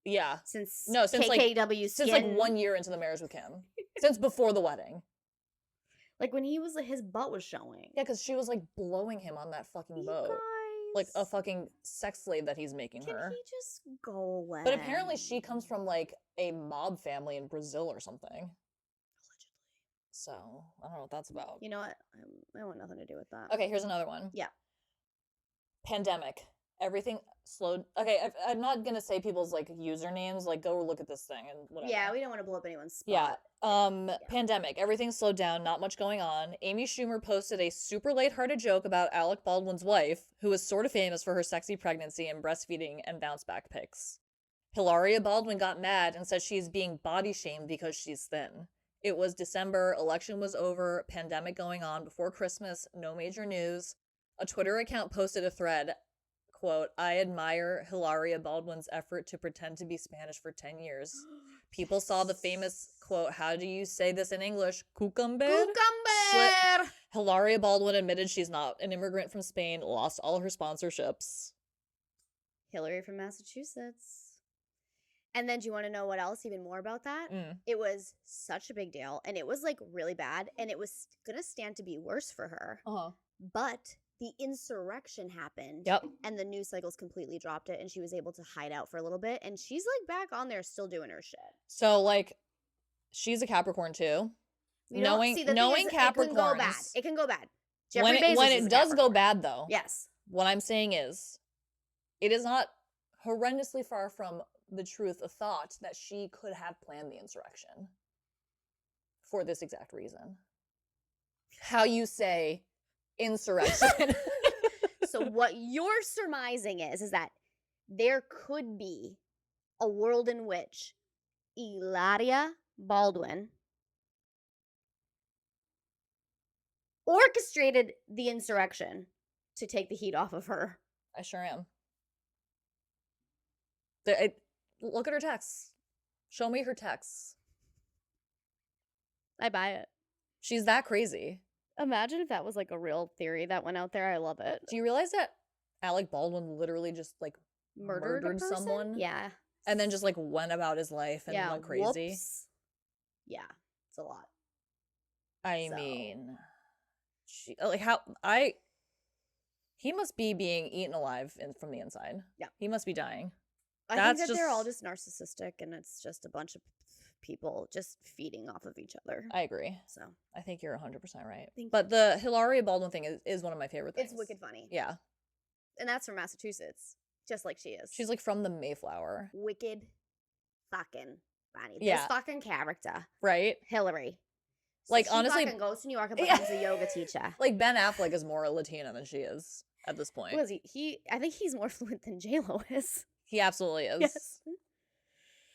Yeah. Since KKW Skin. Since 1 year into the marriage with Kim. Since before the wedding. When he was his butt was showing. Yeah, because she was blowing him on that fucking boat. Like a fucking sex slave that he's making her. Can he just go away? But apparently she comes from a mob family in Brazil or something. Allegedly. So I don't know what that's about. You know what? I want nothing to do with that. Okay, here's another one. Yeah. Pandemic. Everything slowed. Okay, I'm not gonna say people's usernames. Go look at this thing and whatever. Yeah, we don't want to blow up anyone's spot. Yeah. Pandemic. Everything slowed down. Not much going on. Amy Schumer posted a super lighthearted joke about Alec Baldwin's wife, who is sort of famous for her sexy pregnancy and breastfeeding and bounce back pics. Hilaria Baldwin got mad and said she is being body shamed because she's thin. It was December. Election was over. Pandemic going on before Christmas. No major news. A Twitter account posted a thread. Quote, I admire Hilaria Baldwin's effort to pretend to be Spanish for 10 years. People saw the famous, quote, how do you say this in English? Cucumber? Cucumber! Hilaria Baldwin admitted she's not an immigrant from Spain, lost all her sponsorships. Hillary from Massachusetts. And then do you want to know what else even more about that? It was such a big deal, and it was really bad, and it was going to stand to be worse for her. But the insurrection happened. Yep. And the news cycles completely dropped it, and she was able to hide out for a little bit, and she's back on there still doing her shit. So she's a Capricorn too. Knowing Capricorns, it can go bad. When it does go bad though. Yes. What I'm saying is, it is not horrendously far from the truth of thought that she could have planned the insurrection for this exact reason. How you say insurrection. So what you're surmising is that there could be a world in which Hilaria Baldwin orchestrated the insurrection to take the heat off of her. I sure am. Look at her texts. Show me her texts. I buy it. She's that crazy. Imagine if that was like a real theory that went out there. I love it. Do you realize that Alec Baldwin literally just like murdered someone? Yeah. And then just like went about his life and went crazy? Whoops. Yeah, it's a lot. I mean, he must be being eaten alive from the inside. Yeah. He must be dying. I think that they're all just narcissistic and it's just a bunch of people just feeding off of each other. I agree. So I think you're 100% right. But the Hilaria Baldwin thing is one of my favorite things. It's wicked funny. Yeah. And that's from Massachusetts, just like she is. She's like from the Mayflower. Wicked fucking funny. Yeah. This fucking character. Right? Hillary. So like, she honestly, fucking goes to New York and becomes a yoga teacher. Like, Ben Affleck is more Latina than she is at this point. What is he? I think he's more fluent than J-Lo is. He absolutely is. Yes.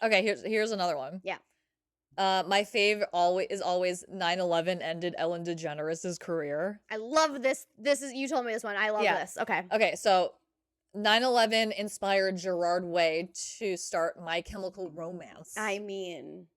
Okay, here's another one. Yeah. My fave is always 9/11 ended Ellen DeGeneres' career. I love this. You told me this one. I love this. Okay. Okay, so 9/11 inspired Gerard Way to start My Chemical Romance. I mean,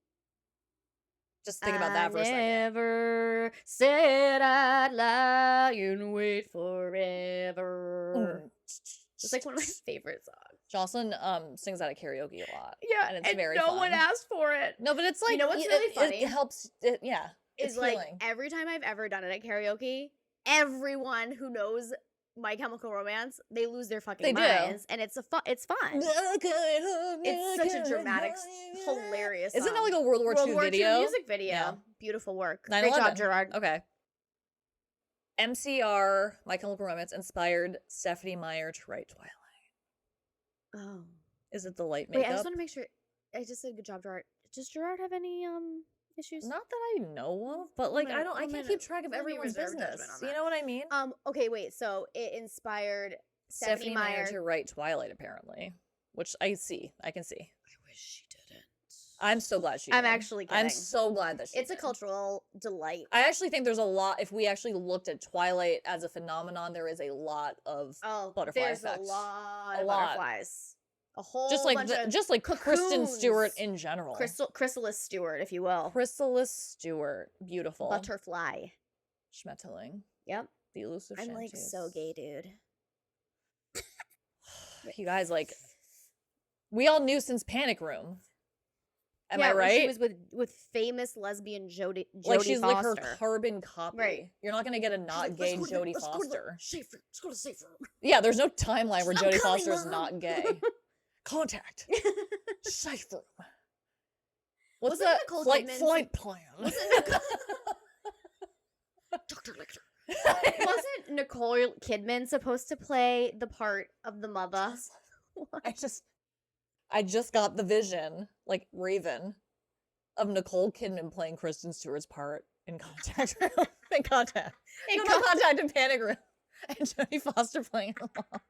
just think about that for a second. I never said I'd lie and wait forever. It's like one of my favorite songs. Jocelyn sings that at karaoke a lot. Yeah, and it's very no fun. one asked for it. No, but it's like, you know what's really funny? It helps. Yeah, it's like healing. Every time I've ever done it at karaoke, everyone who knows My Chemical Romance, they lose their fucking minds, and it's fun. It's such a dramatic, hilarious. Isn't that like a World War II video? Music video? Yeah. Beautiful work. 9/11. Great job, Gerard. Okay. MCR, My Chemical Romance, inspired Stephenie Meyer to write Twilight. Oh. Is it the light makeup? Wait, I just want to make sure. I just said good job, Gerard. Does Gerard have any issues? Not that I know of, but like I can't keep track of everyone's business. You know what I mean? Okay, wait. So it inspired Stephenie Meyer to write Twilight, apparently, which I can see. I wish she didn't. I'm so glad she did. I'm actually kidding. I'm so glad that she It's a cultural delight. I actually think there's a lot, if we actually looked at Twilight as a phenomenon, there is a lot of butterfly effects. There's a lot of butterflies. A whole just like Kristen Stewart in general. Chrysalis Stewart, if you will. Chrysalis Stewart. Beautiful. Butterfly. Schmetterling. Yep. The elusive I'm like so gay, dude. You guys, like, we all knew since Panic Room. Am I right? She was with famous lesbian Jodie like she's Foster. Like her carbon copy. Right. You're not gonna get a not gay Jodie Foster. Let's go to safe room. Yeah, there's no timeline where Jodie Foster is not gay. Contact. Safe room. What's the flight plan? Dr. Lecter. Wasn't Nicole Kidman supposed to play the part of the mother? I just got the vision, like Raven, of Nicole Kidman playing Kristen Stewart's part in Contact. in Contact. Contact in Panic Room. And Jodie Foster playing her mom.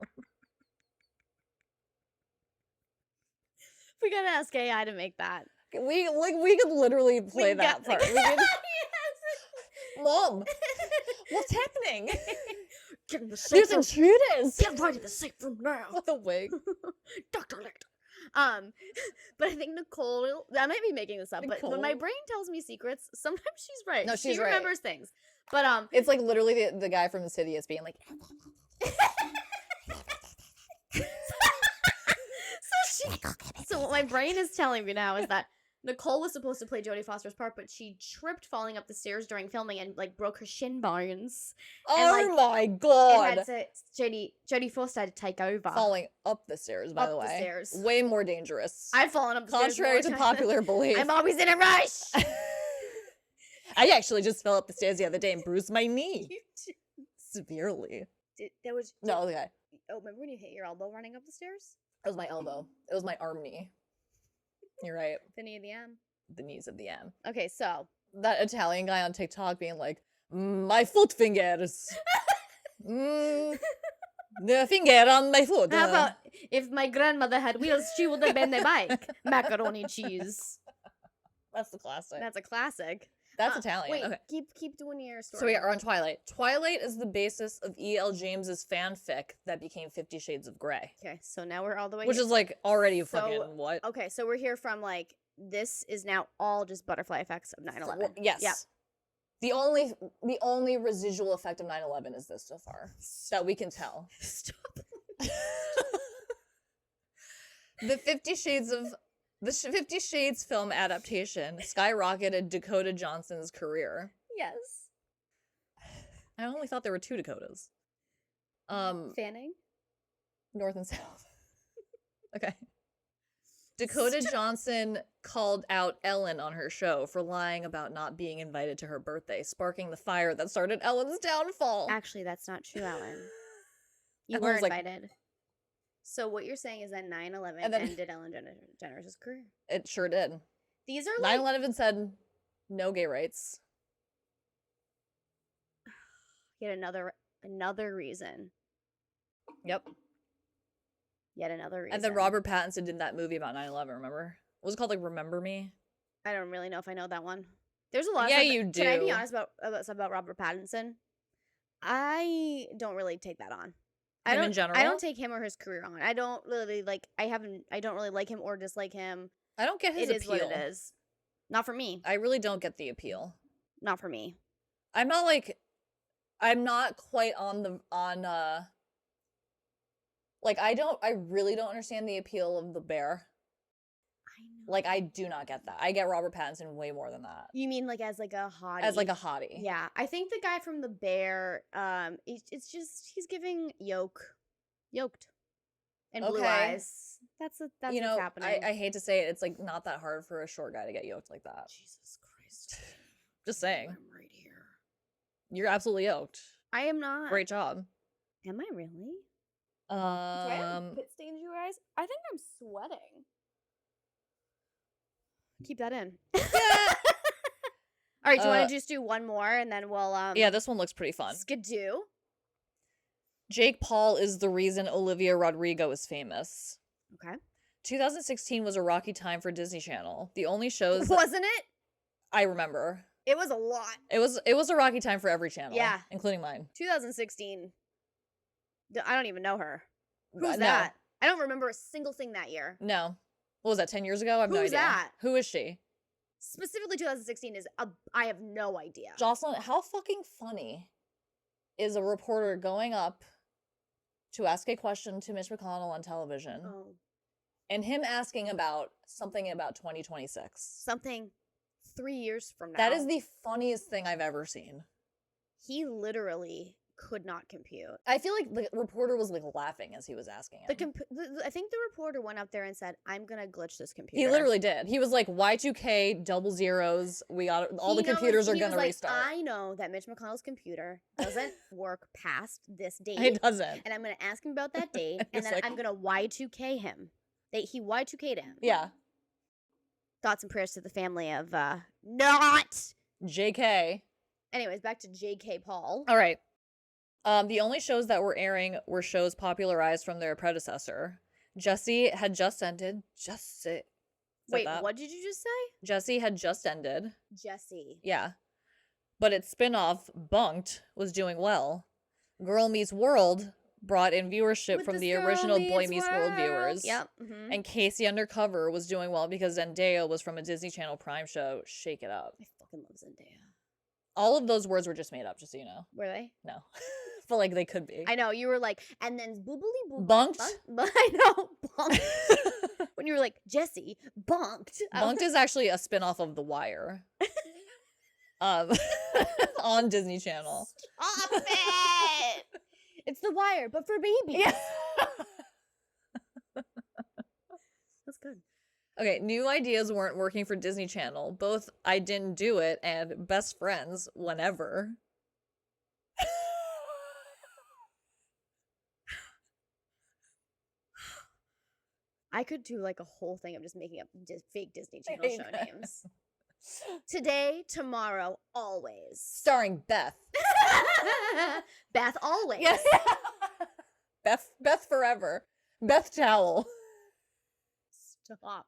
We gotta ask AI to make that. We could literally play that part. Yes. Mom, what's happening? Get in the safe room. There's intruders. Get right in the safe room now. With a wig. Dr. Lecter. But I think Nicole, I might be making this up, but when my brain tells me secrets, sometimes she's right. No, she remembers things. But it's like literally the guy from Insidious being like So what my brain is telling me now is that Nicole was supposed to play Jodie Foster's part, but she tripped falling up the stairs during filming and like broke her shin bones. Oh my god! And had to, Jodie Foster had to take over. Falling up the stairs, by the way. Stairs. Way more dangerous. I've fallen up the stairs. Contrary to popular belief. I'm always in a rush. I actually just fell up the stairs the other day and bruised my knee. severely. No, okay. Oh, remember when you hit your elbow running up the stairs? It was my elbow. It was my arm knee. You're right. The knee of the M. The knees of the M. Okay, so. That Italian guy on TikTok being like, my foot fingers. The finger on my foot. How about if my grandmother had wheels, she would have been the bike. Macaroni cheese. That's the classic. That's a classic. That's Italian. Wait, okay. keep doing your story. So we are on Twilight. Twilight is the basis of E.L. James's fanfic that became 50 Shades of Grey. Okay, so now we're all the way Which is like already fucking what? Okay, so we're here from like this is now all just butterfly effects of 9/11. Yes. Yep. The only residual effect of 9/11 is this so far that we can tell. Stop. The 50 Shades film adaptation skyrocketed Dakota Johnson's career. Yes. I only thought there were 2 Dakotas. Fanning? North and South. Okay. Dakota Johnson called out Ellen on her show for lying about not being invited to her birthday, sparking the fire that started Ellen's downfall. Actually, that's not true, Ellen. You Ellen were was like- invited. So what you're saying is that 9/11 ended Ellen DeGeneres' career. It sure did. These are like 9/11 said no gay rights. yet another reason. Yep. Yet another reason. And then Robert Pattinson did that movie about 9/11, remember? What was it called, like Remember Me? I don't really know if I know that one. There's a lot Yeah, of stuff. you Can I be do. honest about Robert Pattinson? I don't really take that on. Him in general? I don't take him or his career on. I don't really like I don't really like him or dislike him. I don't get his It is appeal. what it is. Not for me. I really don't get the appeal. Not for me. I'm not quite I really don't understand the appeal of the bear. I know. Like, I do not get that. I get Robert Pattinson way more than that. You mean like as like a hottie? As like a hottie. Yeah, I think the guy from The Bear, it's just he's giving yoked, and blue Okay. eyes. That's what's happening. I hate to say it, it's like not that hard for a short guy to get yoked like that. Jesus Christ! Just saying. I'm right here. You're absolutely yoked. I am not. Great job. Am I really? Do I have pit stains in your eyes? I think I'm sweating. Keep that in. All right, do you want to just do one more and then we'll yeah, this one looks pretty fun. skidoo? Jake Paul is the reason Olivia Rodrigo is famous. Okay. 2016 was a rocky time for Disney Channel. The only shows Wasn't it? I remember. It was a lot. It was a rocky time for every channel. Yeah. Including mine. 2016. I don't even know her. Who's No. that? I don't remember a single thing that year. No. What was that, 10 years ago? I have no Who's idea. that? Who is she? Specifically 2016 I have no idea. Jocelyn, how fucking funny is a reporter going up to ask a question to Mitch McConnell on television Oh. and him asking about something about 2026? Something 3 years from now. That is the funniest thing I've ever seen. He literally could not compute. I feel like the reporter was like laughing as he was asking him. I think the reporter went up there and said, "I'm gonna glitch this computer." He literally did. He was like, Y2K, double zeros, we got all the computers are gonna restart. I know that Mitch McConnell's computer doesn't work past this date. It doesn't. And I'm gonna ask him about that date, and then like- I'm gonna Y2K him. He Y2K'd him. Yeah. Thoughts and prayers to the family of not. JK. Anyways, back to J.K. Paul. All right. The only shows that were airing were shows popularized from their predecessor. Jessie had just ended. Wait, what did you just say? Jessie had just ended. Jessie. Yeah. But its spin-off, Bunked, was doing well. Girl Meets World brought in viewership With from this the Girl original Boy Meets Meets World viewers. Yep. Mm-hmm. And Casey Undercover was doing well because Zendaya was from a Disney Channel Prime show, Shake It Up. I fucking love Zendaya. All of those words were just made up, just so you know. Were they? No. But like they could be. I know, you were like, and then boobily boop. Bunked? I know, bunked. When you were like, Jessie, bunked. Bunked is actually a spin-off of The Wire. On Disney Channel. Stop it! It's The Wire, but for babies. Yeah. That's good. Okay, new ideas weren't working for Disney Channel. Both I Didn't Do It and Best Friends Whenever. I could do like a whole thing of just making up fake Disney I Channel hate show that. names. Today, tomorrow, always. Starring Beth. Beth always. Yeah. Beth Forever. Beth Towel. Stop.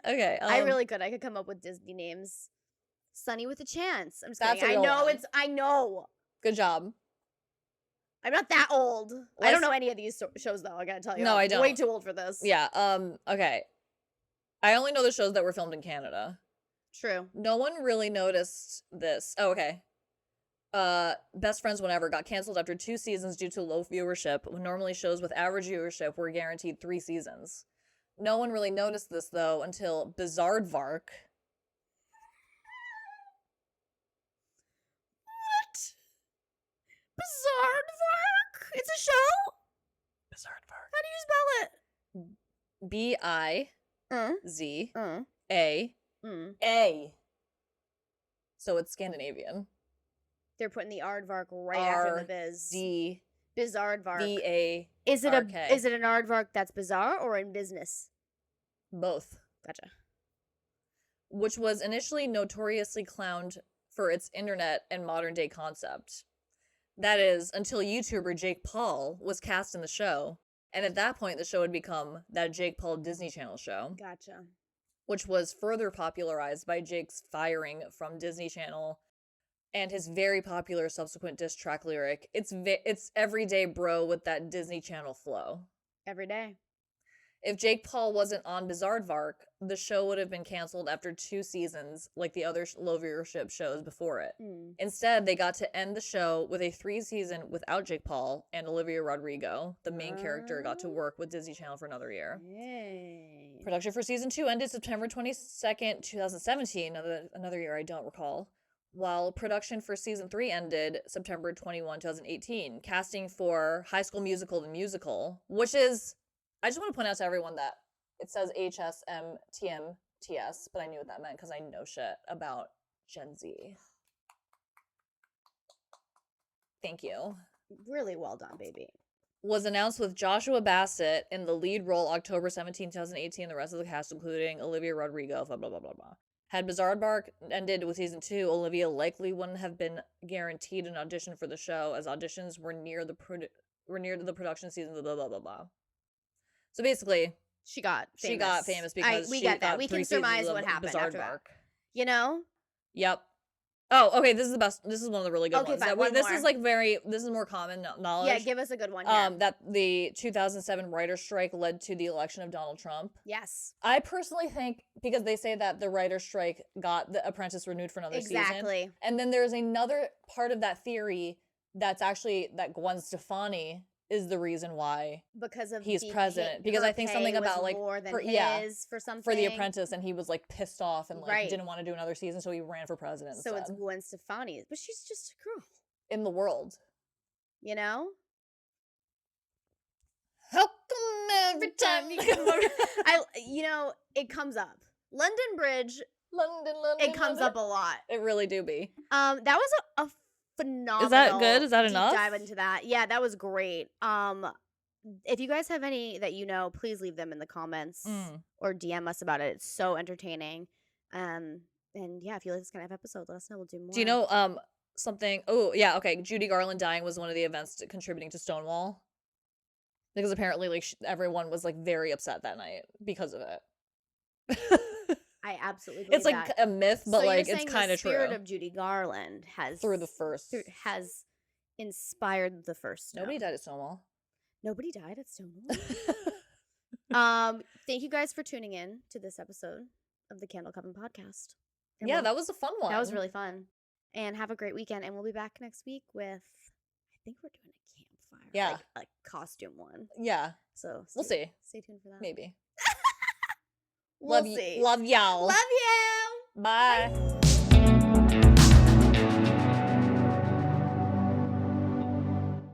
Okay. I really could. I could come up with Disney names. Sunny with a Chance. I'm just That's kidding. a I real know one. I know. Good job. I'm not that old. I don't Let's- know any of these shows though. I gotta tell you. No, I'm I don't. Way too old for this. Yeah. Okay. I only know the shows that were filmed in Canada. True. No one really noticed this. Oh, okay. Best Friends Whenever got canceled after 2 seasons due to low viewership, when normally shows with average viewership were guaranteed 3 seasons. No one really noticed this, though, until Bizaardvark. What? Bizaardvark? It's a show? Bizaardvark. How do you spell it? B-I-Z-A-A. So it's Scandinavian. They're putting the aardvark right after the biz. Bizaardvark. V-A. Is it an aardvark that's bizarre or in business? Both. Gotcha. Which was initially notoriously clowned for its internet and modern day concept. That is, until YouTuber Jake Paul was cast in the show, and at that point the show had become that Jake Paul Disney Channel show. Gotcha. Which was further popularized by Jake's firing from Disney Channel and his very popular subsequent diss track lyric, it's everyday bro with that Disney Channel flow. Every day. If Jake Paul wasn't on Bizaardvark, the show would have been canceled after 2 seasons like the other low viewership shows before it. Instead, they got to end the show with a 3-season without Jake Paul, and Olivia Rodrigo, the main character, got to work with Disney Channel for another year. Yay. Production for season 2 ended September 22nd, 2017, another year I don't recall, while production for season 3 ended September 21, 2018. Casting for High School Musical the musical, which is, I just want to point out to everyone that it says HSMTMTS, but I knew what that meant because I know shit about Gen Z. Thank you. Really well done, baby. Was announced with Joshua Bassett in the lead role October 17, 2018. The rest of the cast, including Olivia Rodrigo, blah, blah, blah, blah, blah. Had Bizaardvark ended with season 2, Olivia likely wouldn't have been guaranteed an audition for the show, as auditions were near the production season, blah, blah, blah, blah. So basically, she got famous because we she get that. got We 3 can surmise seasons what of happened after that. Bizaardvark. You know? Yep. Oh, okay. This is the best. This is one of the really good ones. Fine, this is this is more common knowledge. Yeah, give us a good one here. That the 2007 writer's strike led to the election of Donald Trump. Yes. I personally think, because they say that the writer's strike got The Apprentice renewed for another season. Exactly. And then there's another part of that theory that's actually that Gwen Stefani is the reason why he's president, because I think something about like more than for something for The Apprentice, and he was like pissed off and like didn't want to do another season, so he ran for president. So it's Gwen Stefani, but she's just a girl in the world, you know. How come every time you come over, it comes up. London Bridge, London. It comes up a lot. It really do be. That was a phenomenal. Is that good? Is that enough? Dive into that. Yeah, that was great. If you guys have any that please leave them in the comments or DM us about it. It's so entertaining. And yeah, if you like this kind of episode, let us know. We'll do more. Do you know something? Oh yeah, okay. Judy Garland dying was one of the events contributing to Stonewall, because apparently like everyone was like very upset that night because of it. I absolutely believe it's like that. A myth, but so like it's kind of true. The spirit of Judy Garland has has inspired the first. Nobody died at Stonewall. Nobody died at Stonewall. Thank you guys for tuning in to this episode of the Candle Coven podcast. And that was a fun one. That was really fun. And have a great weekend. And we'll be back next week with, I think we're doing a campfire. Yeah. Like a costume one. Yeah. So we'll see. Stay tuned for that. Maybe. We'll see. Love y'all. Love you. Bye.